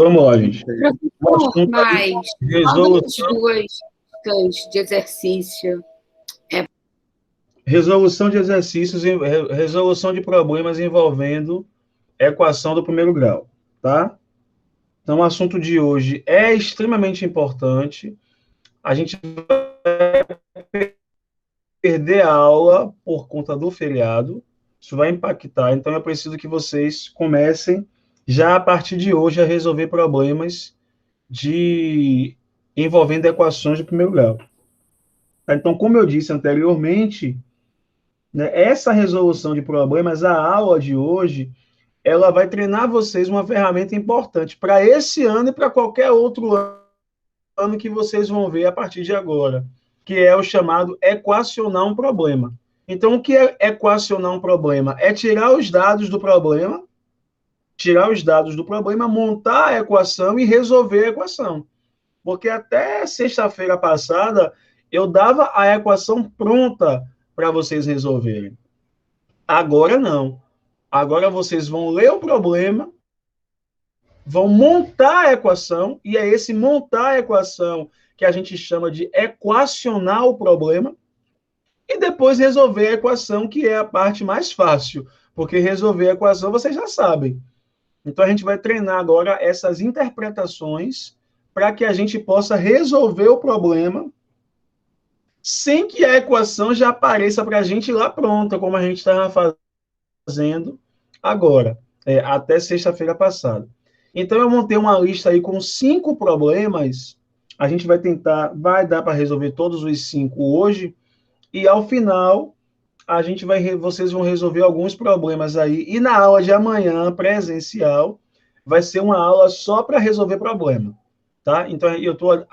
Vamos lá, gente. Professor, mas qual das Resolução, duas questões de exercício? resolução de exercícios, resolução de problemas envolvendo equação do primeiro grau, tá? Então, o assunto de hoje é extremamente importante. A gente vai perder a aula por conta do feriado. Isso vai impactar. Então, eu preciso que vocês comecem já a partir de hoje a resolver problemas envolvendo equações de primeiro grau. Então, como eu disse anteriormente, né, essa resolução de problemas, a aula de hoje, ela vai treinar vocês uma ferramenta importante para esse ano e para qualquer outro ano que vocês vão ver a partir de agora, que é o chamado equacionar um problema. Então, o que é equacionar um problema? É tirar os dados do problema, montar a equação e resolver a equação. Porque até sexta-feira passada, eu dava a equação pronta para vocês resolverem. Agora não. Agora vocês vão ler o problema, vão montar a equação, e é esse montar a equação que a gente chama de equacionar o problema, e depois resolver a equação, que é a parte mais fácil, porque resolver a equação vocês já sabem. Então a gente vai treinar agora essas interpretações para que a gente possa resolver o problema sem que a equação já apareça para a gente lá pronta, como a gente estava fazendo agora, até sexta-feira passada. Então, eu montei uma lista aí com 5 problemas. A gente vai dar para resolver todos os 5 hoje. E ao final, vocês vão resolver alguns problemas aí. E na aula de amanhã, presencial, vai ser uma aula só para resolver problema. Tá? Então, eu estou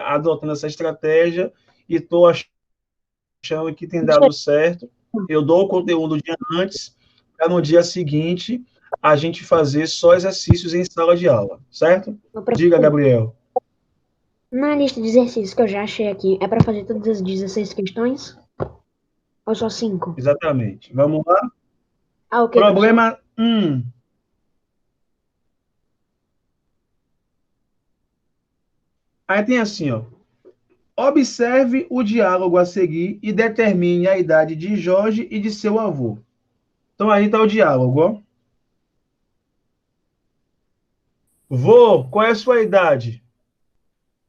adotando essa estratégia e estou achando que tem dado certo. Eu dou o conteúdo de antes, para no dia seguinte a gente fazer só exercícios em sala de aula, certo? Diga, Gabriel. Na lista de exercícios que eu já achei aqui, é para fazer todas as 16 questões? Ou só 5? Exatamente. Vamos lá? Ok, Problema 1. Aí tem assim, ó. Observe o diálogo a seguir e determine a idade de Jorge e de seu avô. Então, aí está o diálogo, ó. Vô, qual é a sua idade?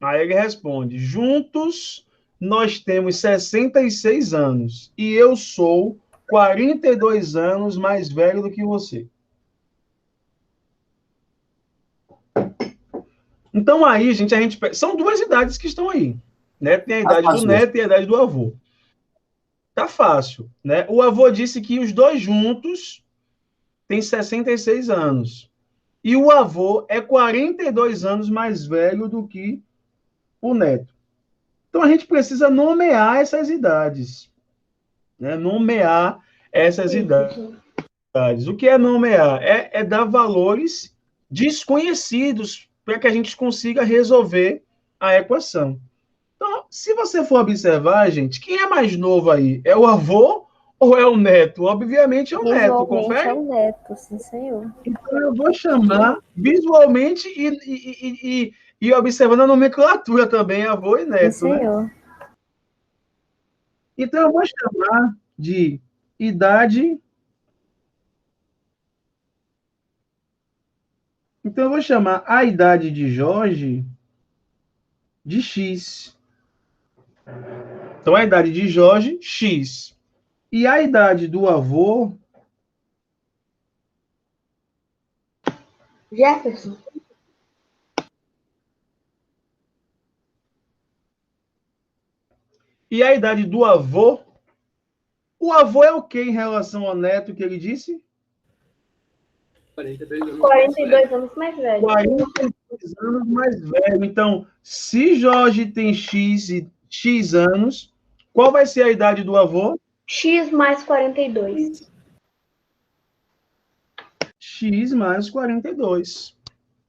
Aí ele responde: juntos nós temos 66 anos e eu sou 42 anos mais velho do que você. Então aí, gente, são duas idades que estão aí, né? Tem a idade do neto e a idade do avô. Tá fácil, né? O avô disse que os dois juntos têm 66 anos. E o avô é 42 anos mais velho do que o neto. Então a gente precisa nomear essas idades, né? Nomear essas idades. O que é nomear? É dar valores desconhecidos para que a gente consiga resolver a equação. Então, se você for observar, gente, quem é mais novo aí? É o avô ou é o neto? Obviamente é o neto, confere? É o neto, sim, senhor. Então eu vou chamar visualmente e observando a nomenclatura também, avô e neto, Sim, senhor. né? Então eu vou chamar de idade. Então eu vou chamar a idade de Jorge de X. Então a idade de Jorge, X. E a idade do avô, Jefferson. e a idade do avô, o avô é o que em relação ao neto que ele disse? 42 anos mais velho. 42 anos mais velho. Então, se Jorge tem X anos, qual vai ser a idade do avô? X mais 42. X mais 42.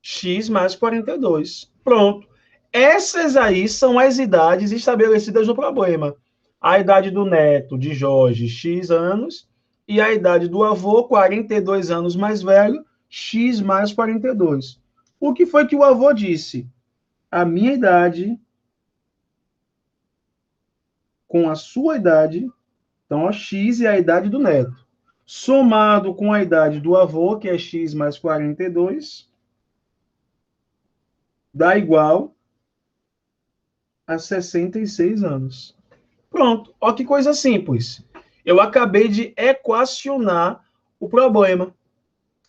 X mais 42. Pronto. Essas aí são as idades estabelecidas no problema. A idade do neto de Jorge, X anos, e a idade do avô, 42 anos mais velho, X mais 42. O que foi que o avô disse? A minha idade com a sua idade, então, ó, x é a idade do neto, somado com a idade do avô, que é x mais 42, dá igual a 66 anos. Pronto. Ó que coisa simples. Eu acabei de equacionar o problema.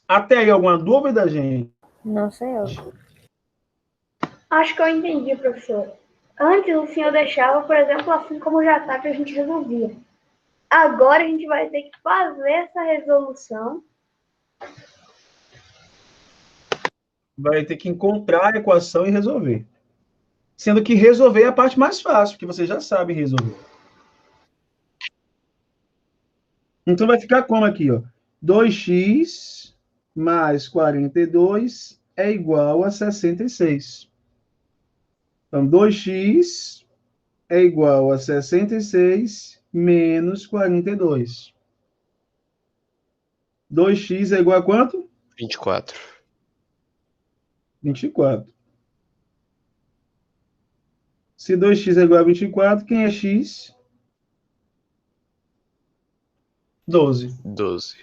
Até aí, alguma dúvida, gente? Não sei eu. Acho que eu entendi, professor. Antes o senhor deixava, por exemplo, assim como já está, que a gente resolvia. Agora a gente vai ter que fazer essa resolução. Vai ter que encontrar a equação e resolver. Sendo que resolver é a parte mais fácil, porque vocês já sabem resolver. Então vai ficar como aqui, ó? 2x mais 42 é igual a 66. Então, 2x é igual a 66 menos 42. 2x é igual a quanto? 24. 24. Se 2x é igual a 24, quem é x? 12. 12.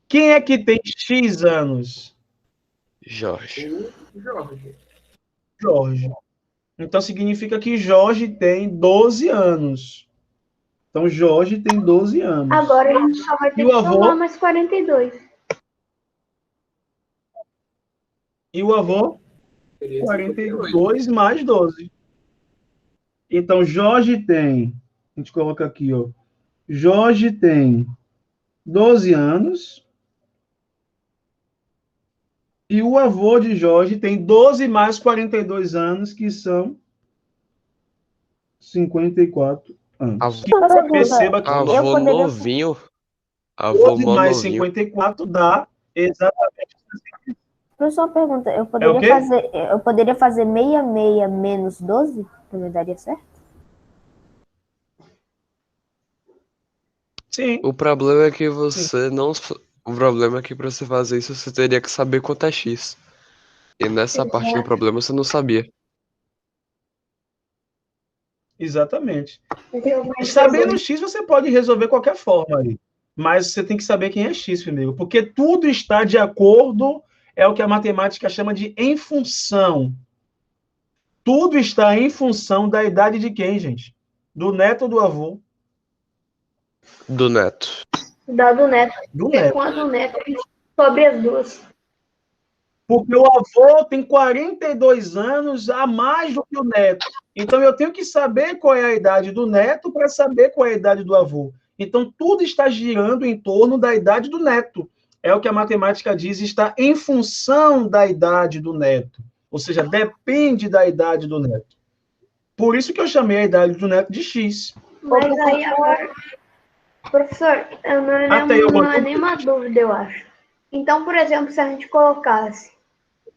Quem é que tem x anos? Jorge. Jorge. Então significa que Jorge tem 12 anos. Então Jorge tem 12 anos. Agora a gente só vai ter E que o avô? somar mais 42. E o avô? 42 mais 12. Então Jorge tem, a gente coloca aqui, ó. Jorge tem 12 anos. E o avô de Jorge tem 12 mais 42 anos, que são 54 anos. Avô, Perceba que avô novinho. Avô 12 mó mais novinho. 54 dá exatamente. Professor, uma pergunta, eu É o quê? poderia fazer 66 menos 12? Também daria certo? Sim, O problema é que você não. O problema é que pra você fazer isso, você teria que saber quanto é X. E nessa parte do problema você não sabia. exatamente. Então, Sabendo X, você pode resolver qualquer forma aí. Mas você tem que saber quem é X primeiro. Porque tudo está de acordo, é o que a matemática chama de em função. Tudo está em função da idade de quem, gente? Do neto ou do avô? Do neto. dado o neto. Do Porque neto. quando o neto sobre as duas. Porque o avô tem 42 anos a mais do que o neto. Então, eu tenho que saber qual é a idade do neto para saber qual é a idade do avô. Então, tudo está girando em torno da idade do neto. É o que a matemática diz, está em função da idade do neto. Ou seja, depende da idade do neto. Por isso que eu chamei a idade do neto de X. Mas aí agora. Professor, Até eu não é nenhuma dúvida, eu acho. Então, por exemplo, se a gente colocasse,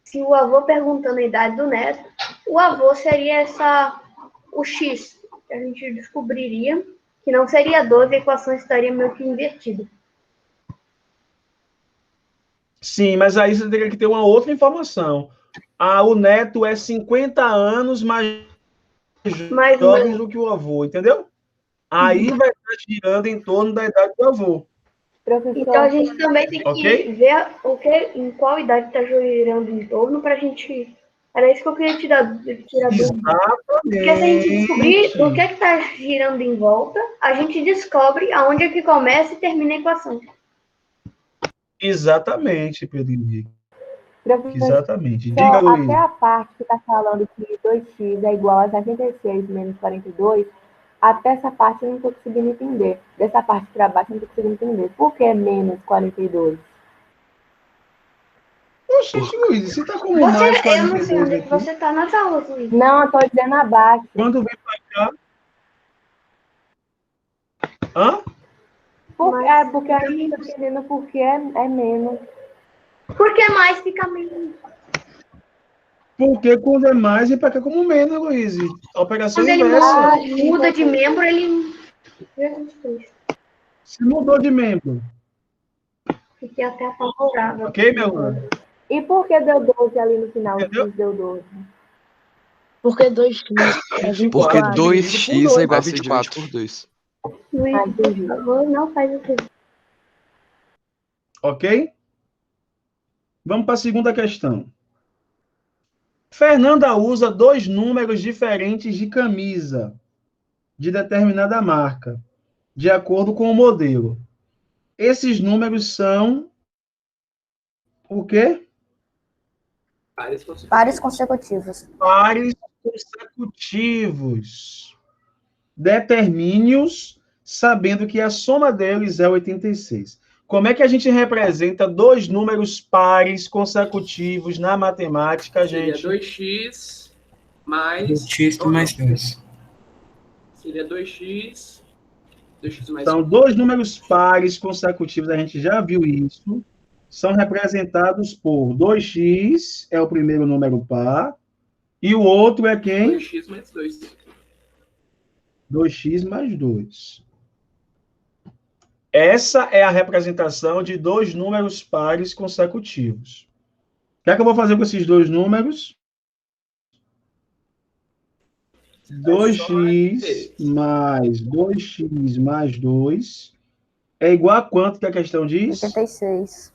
se o avô perguntando a idade do neto, o avô seria o X, que a gente descobriria que não seria 12, a equação estaria meio que invertida. Sim, mas aí você teria que ter uma outra informação. O neto é 50 anos mais jovem do que o avô, entendeu? Aí vai estar girando em torno da idade do avô. Então a gente também tem que ver em qual idade está girando em torno para a gente. Era isso que eu queria tirar dúvida. Porque se a gente descobrir o que está girando em volta, a gente descobre aonde é que começa e termina a equação. Exatamente, Pedro Henrique. Professor, Exatamente. Diga, Luiz. até a parte que está falando que 2x é igual a 76 menos 42, até essa parte eu não estou conseguindo entender. Dessa parte para baixo eu não estou conseguindo entender. Por que é menos 42? Oxe, Luiz, você está como mais 42 eu não sei onde aqui? você está nas aulas, Luiz. Não, eu estou dizendo abaixo. Quando vem para cá... Hã? Porque a gente está entendendo por que é menos. Porque mais fica menos. Porque quando é mais, e para cá como menos, Luiz. A operação Quando ele inversa. muda de membro, ele... Se mudou de membro. Fiquei até apavorada. Ok, meu irmão? E por que deu 12 ali no final? Entendeu? X deu 12. Porque 2x é Porque 24. 2x é igual a 24. 24 por 2. Luiz, entendi. por favor, não faz assim. Ok? Vamos para a segunda questão. Fernanda usa 2 números diferentes de camisa de determinada marca, de acordo com o modelo. Esses números são o quê? Pares consecutivos. Pares consecutivos. Determine-os sabendo que a soma deles é 86. Como é que a gente representa 2 números pares consecutivos na matemática, gente? Seria 2x mais... 2x mais 2. Seria 2x mais São 2 números pares consecutivos, a gente já viu isso. São representados por 2x, é o primeiro número par, e o outro é quem? 2x mais 2. 2x mais 2. Essa é a representação de 2 números pares consecutivos. O que é que eu vou fazer com esses 2 números? 2x mais 2x mais 2 é igual a quanto que a questão diz? 86.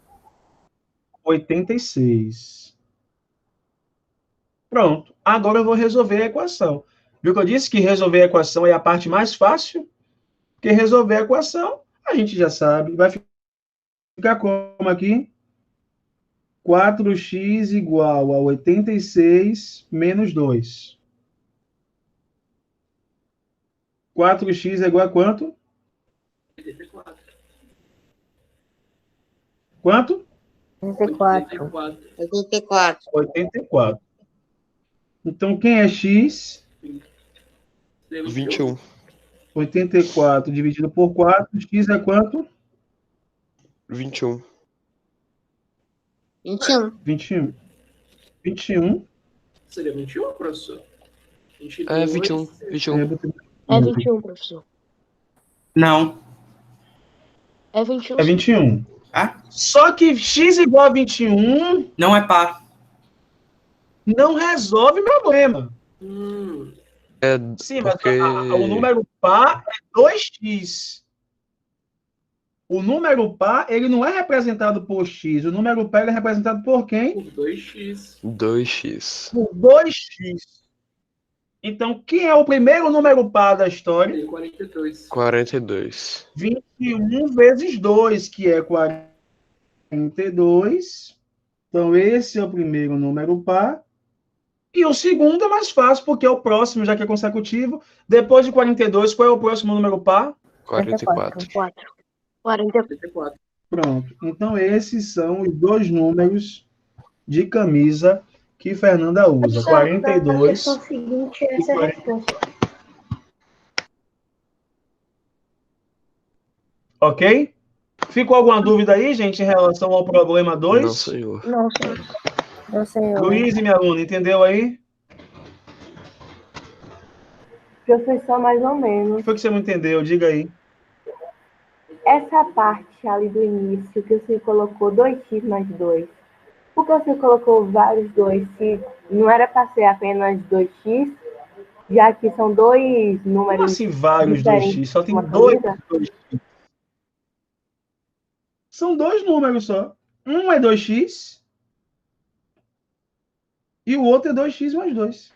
86. Pronto. Agora eu vou resolver a equação. Viu que eu disse que resolver a equação é a parte mais fácil? Porque resolver a equação, a gente já sabe. Vai ficar como aqui? 4x igual a 86 menos 2. 4x é igual a quanto? 84. Quanto? 84. 84. 84. Então, quem é x? 21. 84 dividido por 4, x é quanto? 21. 21. 21. 21. Seria 21, professor? 22, É 21. 21. É 21, professor. Não. É 21. É 21. Ah? Só que x igual a 21 Não é par. não resolve o problema. É Sim, porque... mas o número par é 2x. O número par, ele não é representado por x. O número par é representado por quem? Por 2x. 2x. Por 2x. Então, quem é o primeiro número par da história? Seria 42. 42. 21 vezes 2, que é 42. Então, esse é o primeiro número par. E o segundo é mais fácil, porque é o próximo, já que é consecutivo. Depois de 42, qual é o próximo número par? 44. 44. Pronto. Então, esses são os 2 números de camisa que Fernanda usa. 42. A questão seguinte é essa resposta. Ok? Ficou alguma dúvida aí, gente, em relação ao problema 2? Não, senhor. Não, senhor. Não, senhor. Luiz e minha aluna, entendeu aí? Professor, mais ou O menos. que foi que você não entendeu? Diga aí. Essa parte ali do início, que o senhor colocou 2x mais 2. Por que o senhor colocou vários 2? Se não era para ser apenas 2x, já que são 2 Como números assim vários diferentes 2x? Só tem uma 2 camisa? 2x. São 2 números só. Um é 2x e o outro é 2x mais 2.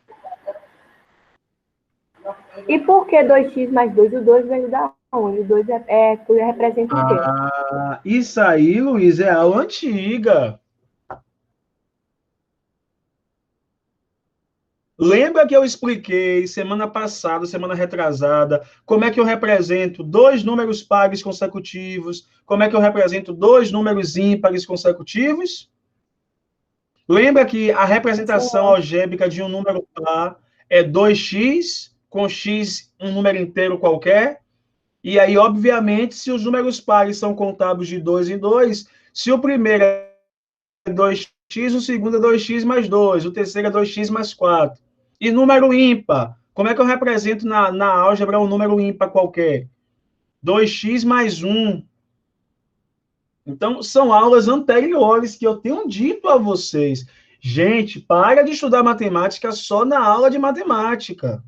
E por que 2x mais 2? O 2 veio da onde? O 2 representa o quê? Ah, isso aí, Luiz, é aula antiga. Lembra que eu expliquei semana passada, semana retrasada, como é que eu represento 2 números pares consecutivos, como é que eu represento 2 números ímpares consecutivos? Lembra que a representação algébrica de um número par é 2x, com x um número inteiro qualquer, e aí, obviamente, se os números pares são contados de 2 em 2, se o primeiro é 2x, o segundo é 2x mais 2, o terceiro é 2x mais 4. E número ímpar, como é que eu represento na álgebra um número ímpar qualquer? 2x mais 1. Então, são aulas anteriores que eu tenho dito a vocês. Gente, para de estudar matemática só na aula de matemática.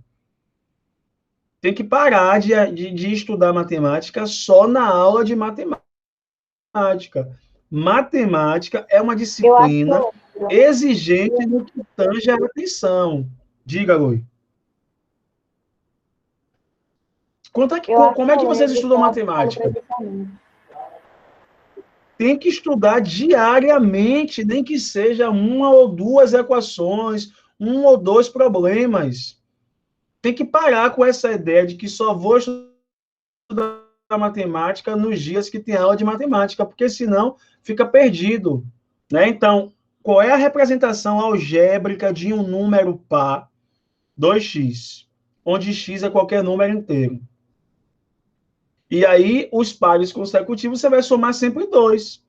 Tem que parar de estudar matemática só na aula de matemática. Matemática é uma disciplina exigente no que tange a atenção. Diga, Lui. Como é que vocês estudam matemática? Tem que estudar diariamente, nem que seja uma ou duas equações, um ou dois problemas. Tem que parar com essa ideia de que só vou estudar matemática nos dias que tem aula de matemática, porque senão fica perdido, né? Então, qual é a representação algébrica de um número par? 2x, onde x é qualquer número inteiro. E aí, os pares consecutivos, você vai somar sempre 2.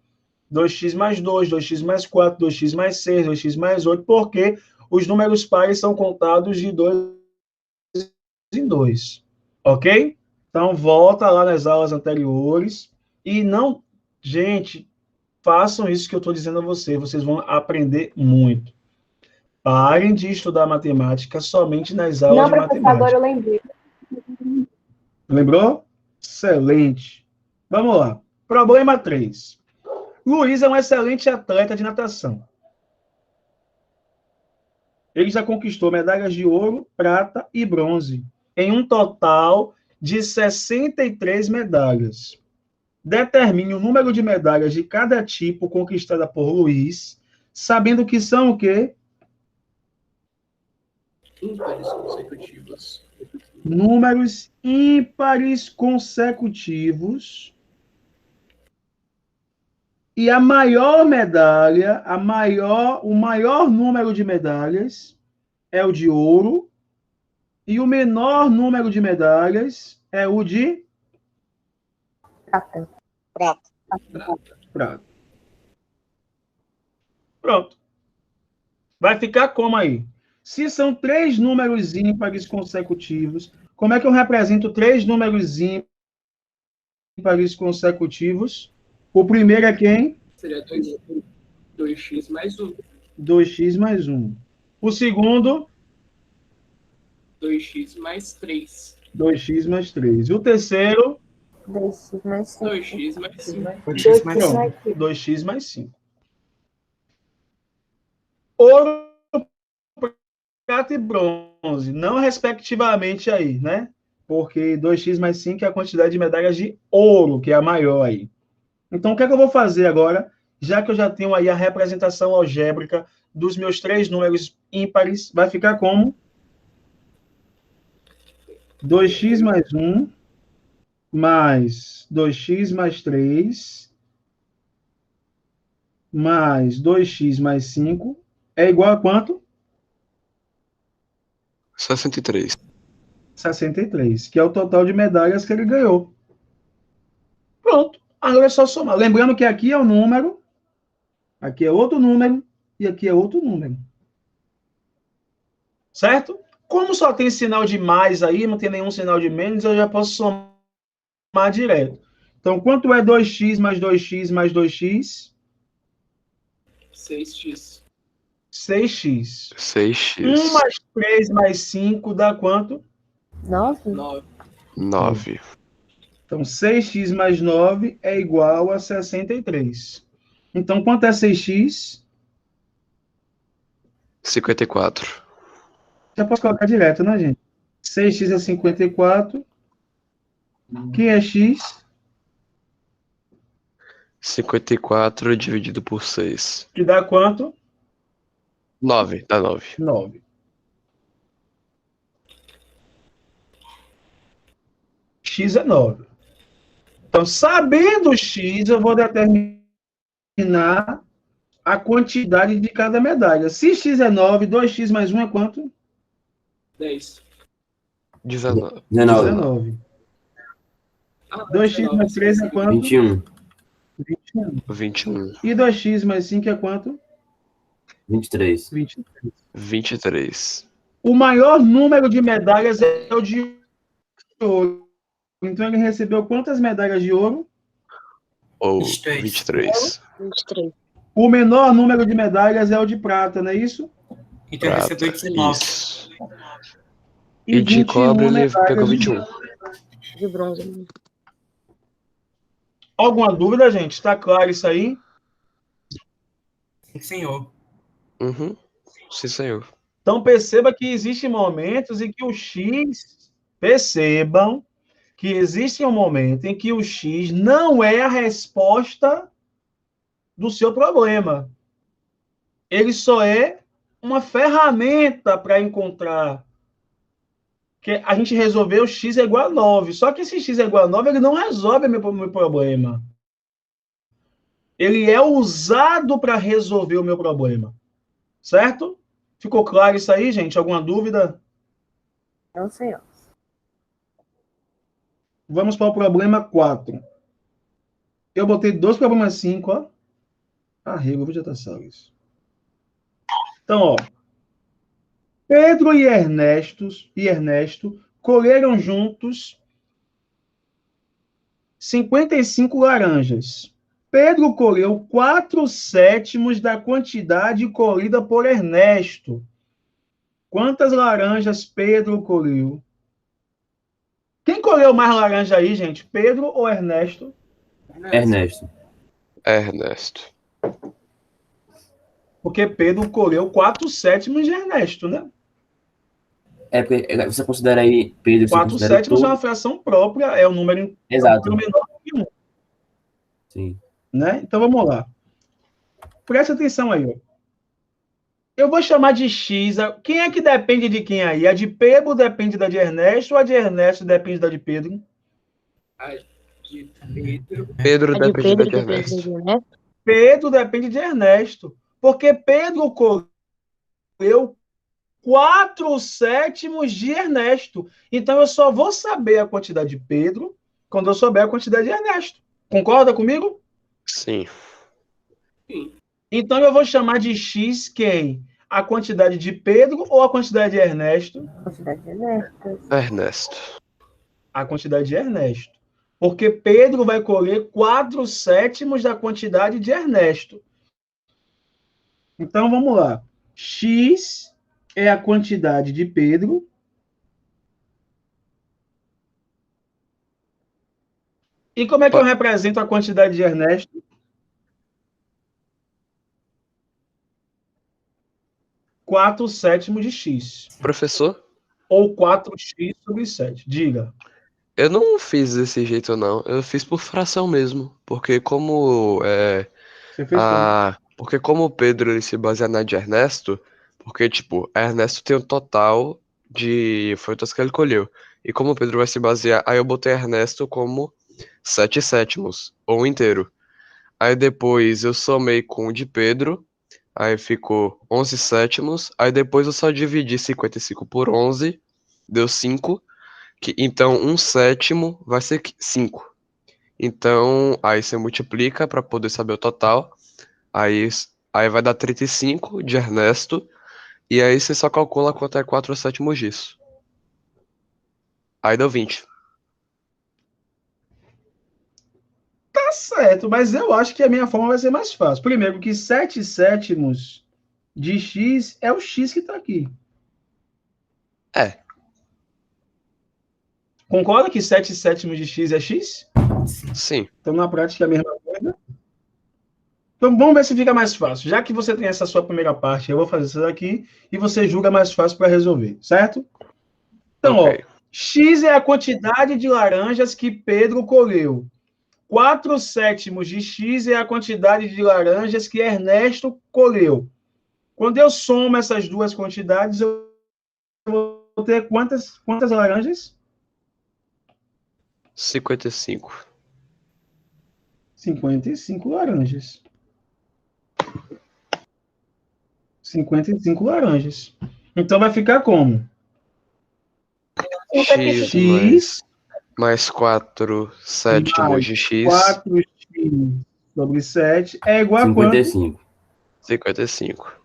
2x mais 2, 2x mais 4, 2x mais 6, 2x mais 8, porque os números pares são contados de 2 em 2. Ok? Então, volta lá nas aulas anteriores e não... Gente, façam isso que eu estou dizendo a vocês. Vocês vão aprender muito. Parem de estudar matemática somente nas aulas de matemática. Agora eu lembrei. Lembrou? Excelente. Vamos lá. Problema 3. Luiz é um excelente atleta de natação. Ele já conquistou medalhas de ouro, prata e bronze, em um total de 63 medalhas. Determine o número de medalhas de cada tipo conquistada por Luiz, sabendo que são o quê? Ímpares consecutivos. Números ímpares consecutivos. E a maior medalha, o maior número de medalhas é o de ouro, e o menor número de medalhas é o de Prata. prata. Pronto. Vai ficar como aí? Se são 3 números ímpares consecutivos, como é que eu represento 3 números ímpares consecutivos? O primeiro é quem? Seria 2x mais 1. 2x mais 1. O segundo? 2x mais 3. 2x mais 3. O terceiro? 2x mais 5. 2x mais 5. 2x mais 5. Pronto. 2x mais 5. Ouro, prata e bronze. Não respectivamente aí, né? Porque 2x mais 5 é a quantidade de medalhas de ouro, que é a maior aí. Então, o que é que eu vou fazer agora? Já que eu já tenho aí a representação algébrica dos meus 3 números ímpares, vai ficar como? 2x mais 1 mais 2x mais 3 mais 2x mais 5 é igual a quanto? 63. 63, que é o total de medalhas que ele ganhou. Pronto. Agora é só somar. Lembrando que aqui é um número, aqui é outro número e aqui é outro número. Certo? Como só tem sinal de mais aí, não tem nenhum sinal de menos, eu já posso somar direto. Então, quanto é 2x mais 2x mais 2x? 6x. 6x. 6x. 1 mais 3 mais 5 dá quanto? 9. 9. Então, 6x mais 9 é igual a 63. Então, quanto é 6x? 54. Já posso colocar direto, né, gente? 6x é 54. Que é x? 54 dividido por 6. Que dá quanto? 9. Dá 9. 9. X é 9. Então, sabendo x, eu vou determinar a quantidade de cada medalha. Se x é 9, 2x mais 1 é quanto? 10. 19. 19. Ah, 2x mais 3 é quanto? 21. 21. 21. E 2x mais 5 é quanto? 23. 23. 23. O maior número de medalhas é o de ouro. Então, ele recebeu quantas medalhas de ouro? Ou 23. 23. 23. O menor número de medalhas é o de prata, não é isso? Então ele recebeu Prata. 19. Isso. E de 21 cobre ele medalhas pegou de 21. De bronze. Alguma dúvida, gente? Está claro isso aí? Sim, senhor. Uhum. Sim, senhor. Então perceba que existem momentos em que o X, percebam que existe um momento em que o X não é a resposta do seu problema. Ele só é uma ferramenta para encontrar que a gente resolveu x é igual a 9. Só que esse x é igual a 9, ele não resolve meu problema. Ele é usado para resolver o meu problema. Certo? Ficou claro isso aí, gente? Alguma dúvida? Não, senhor. Vamos para o problema 4. Eu botei 2 problemas 5, ó. Arrego, vou já tá Salles. Então, ó. Pedro e Ernesto colheram juntos 55 laranjas. Pedro colheu 4/7 da quantidade colhida por Ernesto. Quantas laranjas Pedro colheu? Quem colheu mais laranja aí, gente? Pedro ou Ernesto? Ernesto. Ernesto. Porque Pedro colheu 4/7 de Ernesto, né? É porque você considera aí, Pedro, você considera 4/7 é uma tudo. fração própria, é um número, Exato. menor que 1. Sim. Né? Então vamos lá. Presta atenção aí, ó. Eu vou chamar de X. Quem é que depende de quem aí? A de Pedro depende da de Ernesto ou a de Ernesto depende da de Pedro? A de Pedro. Pedro A de depende Pedro de depende Ernesto. de Ernesto. Pedro depende de Ernesto. Porque Pedro colheu 4/7 de Ernesto. Então eu só vou saber a quantidade de Pedro quando eu souber a quantidade de Ernesto. Concorda comigo? Sim. Sim. Então eu vou chamar de X quem? A quantidade de Pedro ou a quantidade de Ernesto? Quantidade de Ernesto. Ernesto. A quantidade de Ernesto. Porque Pedro vai colher 4/7 da quantidade de Ernesto. Então vamos lá. X é a quantidade de Pedro. E como é que eu represento a quantidade de Ernesto? Quatro sétimos de X. Professor? Ou 4x/7. Diga. Eu não fiz desse jeito, não. Eu fiz por fração mesmo. Porque como Você fez como? porque como o Pedro ele se baseia na de Ernesto, porque, tipo, Ernesto tem um total de frutas que ele colheu. E como o Pedro vai se basear, aí eu botei Ernesto como 7/7, ou um inteiro. Aí depois eu somei com o de Pedro, aí ficou 11/7. Aí depois eu só dividi 55 por 11, deu 5. Então 1/7 vai ser 5. Então aí você multiplica para poder saber o total. Aí vai dar 35 de Ernesto. E aí você só calcula quanto é 4/7 disso. Aí deu 20. Tá certo, mas eu acho que a minha forma vai ser mais fácil. Primeiro, que 7/7 de X é o X que está aqui. É. Concorda que 7/7 de X é X? Sim. Então, na prática, é a mesma coisa. Então, vamos ver se fica mais fácil. Já que você tem essa sua primeira parte, eu vou fazer isso daqui e você julga mais fácil para resolver, certo? Então, Ok. ó, X é a quantidade de laranjas que Pedro colheu. 4/7 de X é a quantidade de laranjas que Ernesto colheu. Quando eu somo essas duas quantidades, eu vou ter quantas laranjas? 55. 55 laranjas. 55 laranjas. Então vai ficar como? X mais 4/7 de X. 4x/7 é igual a quanto? 55. 55.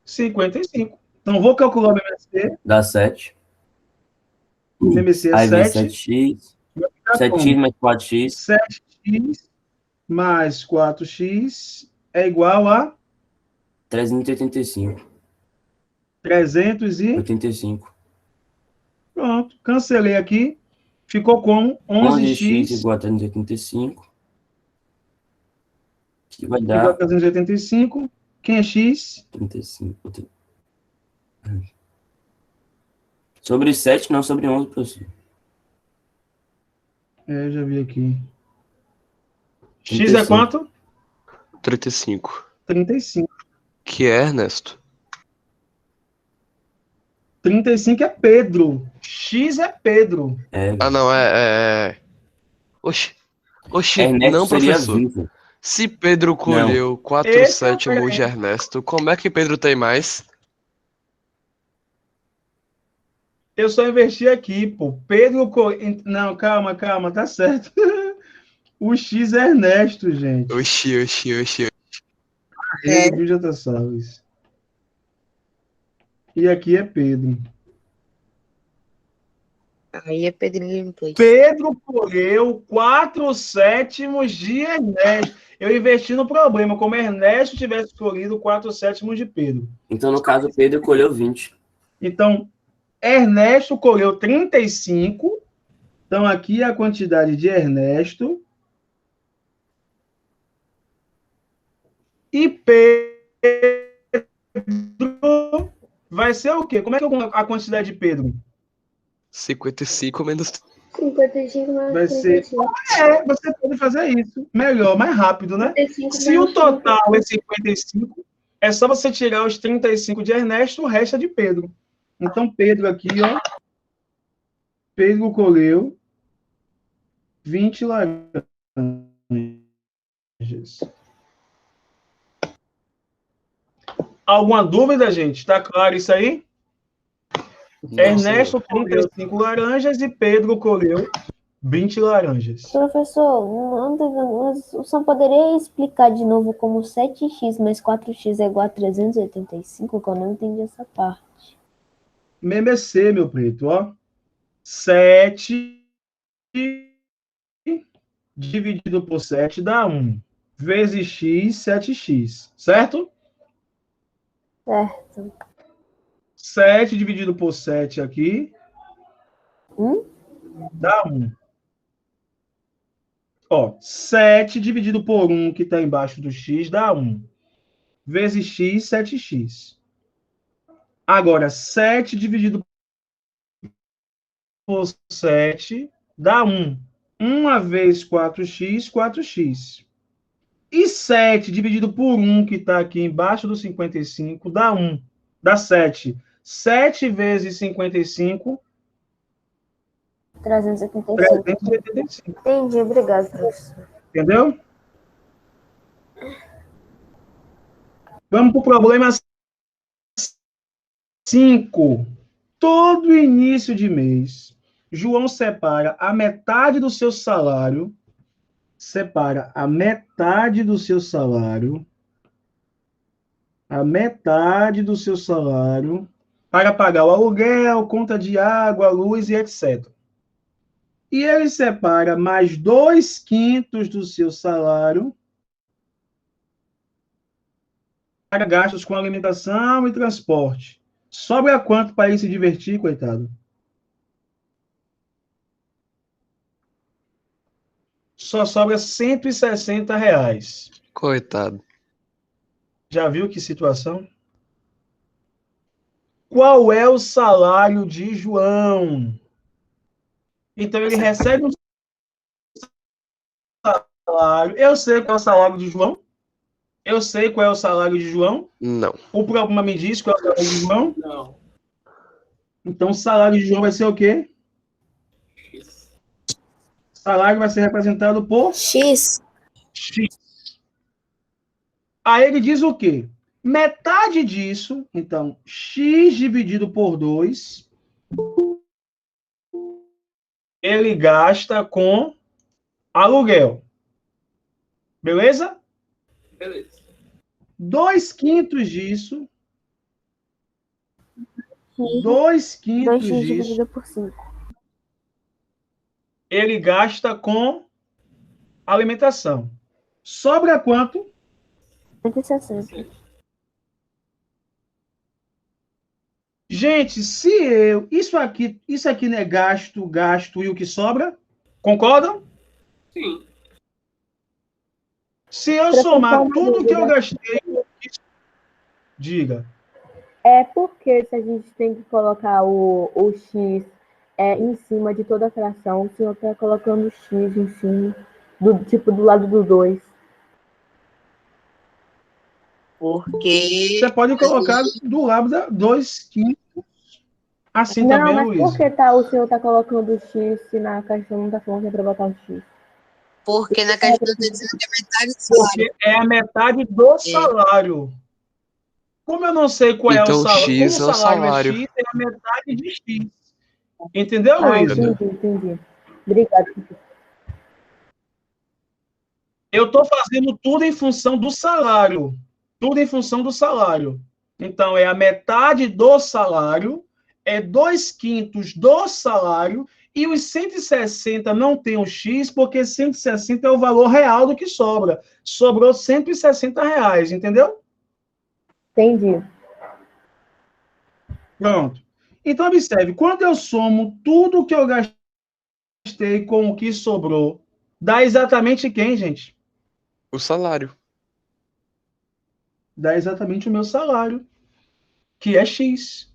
55. Então vou calcular o MMC. Dá 7. O MMC é Aí vem 7. 7x. Vai ficar 7x como? mais 4x. 7x mais 4x é igual a 385. 300 e... 85. Pronto, cancelei aqui. Ficou como 11x 11x igual a 385. Que vai igual a dar 385. Quem é x? 35. Sobre 7, não sobre 11, professor. Eu já vi aqui. X 35. é quanto? 35. 35. Que é, Ernesto? 35 é Pedro. X é Pedro. Ah, não, Oxi. Oxi, Ernesto não, seria professor. vivo. Se Pedro colheu 4 Esse é o sétimos de Ernesto, como é que Pedro tem mais? Eu só investi aqui, pô. Pedro... Não, calma, tá certo. O X é Ernesto, gente. Oxi. Rede J. Salles. E aqui é Pedro. Aí é Pedrinho Play. Pedro colheu 4 sétimos de Ernesto. Eu investi no problema, como Ernesto tivesse colhido 4 sétimos de Pedro. Então, no caso, Pedro colheu 20. Então, Ernesto colheu 35. Então, aqui é a quantidade de Ernesto. E Pedro vai ser o quê? Como é que é a quantidade de Pedro? 55 menos... 55 mais Vai ser... 35. Você pode fazer isso. Melhor, mais rápido, né? 55 Se o menos total é 55, é só você tirar os 35 de Ernesto, o resto é de Pedro. Então, Pedro aqui, ó. Pedro colheu 20 laranjas. Alguma dúvida, gente? Tá claro isso aí? Não, Ernesto senhor. colheu 5 laranjas e Pedro colheu 20 laranjas. Professor, o senhor poderia explicar de novo como 7x mais 4x é igual a 385? Que eu não entendi essa parte. MMC, meu preto, ó. 7 dividido por 7 dá 1. Vezes x, 7x. Certo? Certo. 7 dividido por 7 aqui. Dá 1. Ó, 7 dividido por 1, que está embaixo do x, dá 1. Vezes x, 7x. Agora, 7 dividido por 7 dá 1. 1 vezes 4x, 4x. E 7 dividido por 1, que está aqui embaixo do 55, dá 1. Dá 7. 7 vezes 55... 385. 385. Entendi, obrigado, professor. Entendeu? Vamos para o problema 5. Todo início de mês, João separa a metade do seu salário, para pagar o aluguel, conta de água, luz e etc. E ele separa mais 2/5 do seu salário para gastos com alimentação e transporte. Sobra quanto para ele se divertir, coitado? Só sobra R$160. Coitado. Já viu que situação? Qual é o salário de João? Então, ele recebe um salário. Eu sei qual é o salário de João? Não. O problema me diz qual é o salário de João? Não. Então, o salário de João vai ser o quê? O salário vai ser representado por X. X. Aí ele diz o quê? Metade disso, então, x dividido por 2, ele gasta com aluguel. Beleza? Beleza. 2/5 disso. 2/5 2x disso, dividido por 5. ele gasta com alimentação. Sobra quanto? 160. Gente, se isso aqui não é gasto e o que sobra? Concordam? Sim. Se eu somar tudo que eu gastei, diga. É porque se a gente tem que colocar o x em cima de toda a fração, o senhor está colocando x em cima, do lado do 2. Porque. Você pode colocar do lado da 2 quintos. Assim Não, também, mas Luiz. por que o senhor está colocando o x se na questão não está falando que é para botar o x? Porque na questão está dizendo que é metade do salário. Porque é a metade do salário. Como eu não sei qual é o Então, salário, X como o é o salário é salário. X, é a metade de X. Entendeu, Ah, Luiz? entendi. Obrigada. Eu estou fazendo tudo em função do salário. Tudo em função do salário. Então, é a metade do salário, é 2 quintos do salário, e os 160 não tem o X, porque 160 é o valor real do que sobra. Sobrou R$160, entendeu? Entendi. Pronto. Então, observe, quando eu somo tudo que eu gastei com o que sobrou, dá exatamente quem, gente? O salário. Dá exatamente o meu salário, que é X.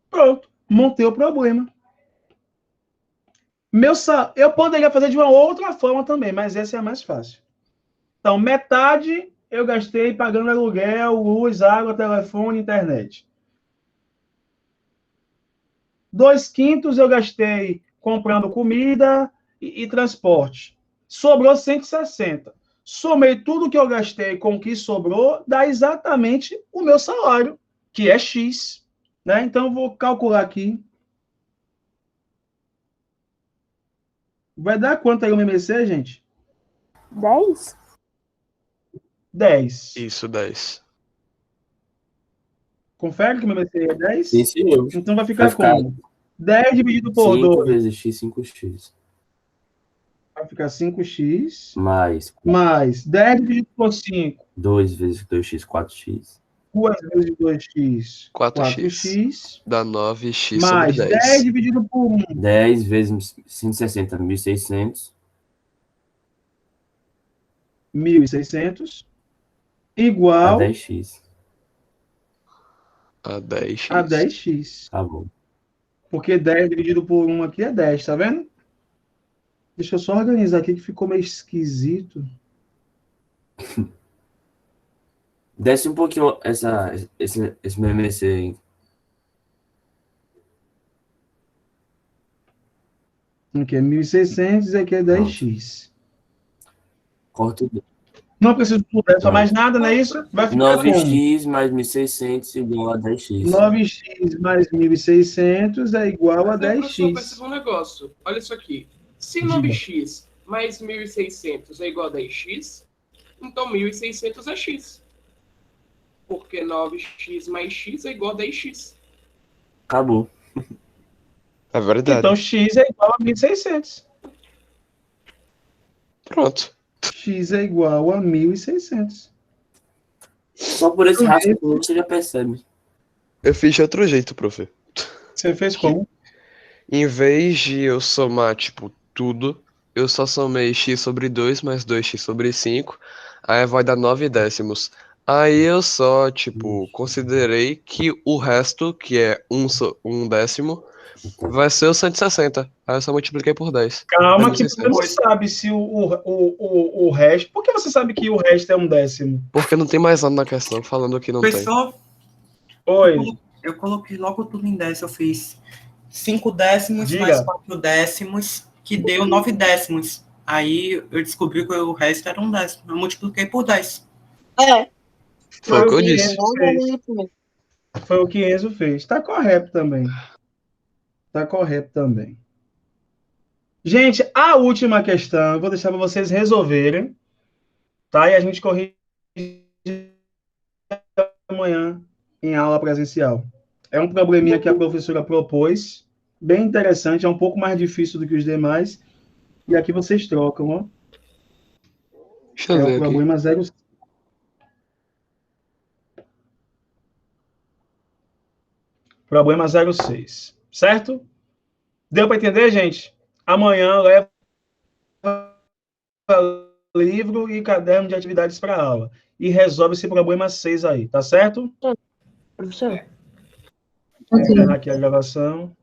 Pronto, montei o problema. Eu poderia fazer de uma outra forma também, mas essa é a mais fácil. Então, metade eu gastei pagando aluguel, luz, água, telefone, internet. 2 quintos eu gastei comprando comida e transporte. Sobrou 160. Somei tudo que eu gastei com o que sobrou, dá exatamente o meu salário, que é X. Né? Então, eu vou calcular aqui. Vai dar quanto aí o MMC, gente? 10? 10. Isso, 10. Confere que o MMC é 10? Sim, senhor. Então vai ficar como? 10 dividido por 5 2. vezes x, 5x. Vai ficar 5x. Mais 10 dividido por 5. 2 vezes 2x, 4x. 2 vezes 2x. 4x. Dá 9x Mais sobre 10 10. dividido por 1. 10 vezes 160, 1.600. 1.600. A Igual 10x. A 10x. a 10x. Tá bom. Porque 10 dividido por 1 aqui é 10, tá vendo? Deixa eu só organizar aqui que ficou meio esquisito. Desce um pouquinho esse meu MMC aí. Aqui é 1.600 e aqui é 10x. Corta o Não preciso de mais nada, não é isso? Vai ficar 9x mais 1.600 igual a 10x. 9x mais 1.600 é igual a Mas, professor, 10x. perceba um negócio. Olha isso aqui. Se Diga. 9x mais 1.600 é igual a 10x, então 1.600 é x. Porque 9x mais x é igual a 10x. Acabou. É verdade. Então, x é igual a 1.600. Pronto. X é igual a 1.600. Só por esse raciocínio você já percebe. Eu fiz de outro jeito, prof. Você fez como? Em vez de eu somar, tipo, tudo, eu só somei x sobre 2 mais 2x sobre 5, aí vai dar 9 décimos. Aí eu só, tipo, considerei que o resto, que é 1 décimo, vai ser o 160. Aí eu só multipliquei por 10. Calma, que 1.600. você não sabe se o resto... Por que você sabe que o resto é 1 décimo? Porque não tem mais nada na questão, falando que não tem. Professor, Oi. eu coloquei logo tudo em 10. Eu fiz 5 décimos Diga. mais 4 décimos, que deu 9 décimos. Aí eu descobri que o resto era 1 décimo. Eu multipliquei por 10. É. Foi o que eu disse. Foi o que Enzo fez. Tá correto também. Tá correto também. Gente, a última questão, eu vou deixar para vocês resolverem, tá? E a gente corrige amanhã em aula presencial. É um probleminha que a professora propôs, bem interessante, é um pouco mais difícil do que os demais, e aqui vocês trocam, ó. Deixa eu É ver o aqui. problema 06. Problema 06. Certo? Deu para entender, gente? Amanhã leva livro e caderno de atividades para aula. E resolve esse problema 6 aí, tá certo? Professor? Vou encerrar aqui a gravação.